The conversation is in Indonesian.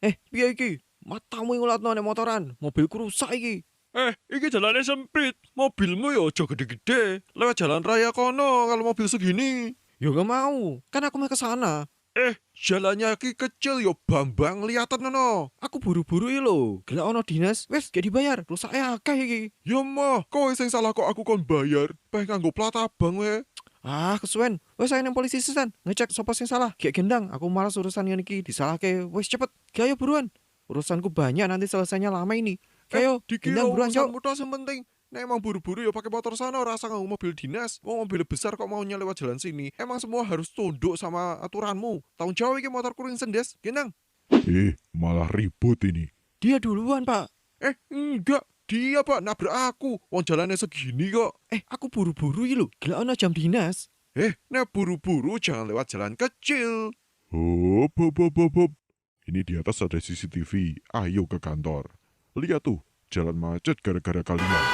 Piye iki? Matamu ngulatno nek motoran, mobilku rusak iki. Iki jalannya sempit. Mobilmu ya aja gede-gede. Lewat jalan raya kono kalau mobil segini. Ya gak mau, kan aku mau ke sana. Jalannya iki kecil ya Bambang, lihatan nono. Aku buru-buru iki lho. Gelek ono dinas, wis gak dibayar. Rusake akeh iki. Ya mah, kowe sing salah kok aku kon bayar. Peh nganggo plat abang we. Kesuwen. Wis ae nang polisi sisan, ngecek sapa sing salah. Gek gendang, aku malas urusan ngene iki disalahke. Wis cepet, gak ayo buruan. Urusanku banyak nanti selesainya lama ini. Kayo, Dikira gendang buruan, Cok. urusanmu tok sing penting. Nek emang buru-buru ya pakai motor sana, rasa nganggo mobil dinas. Mau mobil besar kok maunya lewat jalan sini. Emang semua harus tunduk sama aturanmu. Tahun jauh iki motor kuring sendes, gendang. Malah ribut ini. Dia duluan, Pak. Enggak. Dia pak nabrak aku. Wong jalannya segini kok. Aku buru-buru iki lho. Gelek ono jam dinas. Nek buru-buru jangan lewat jalan kecil. Hop, hop, hop, hop, hop. Ini di atas ada CCTV. Ayo ke kantor. Lihat tuh, jalan macet gara-gara kalian.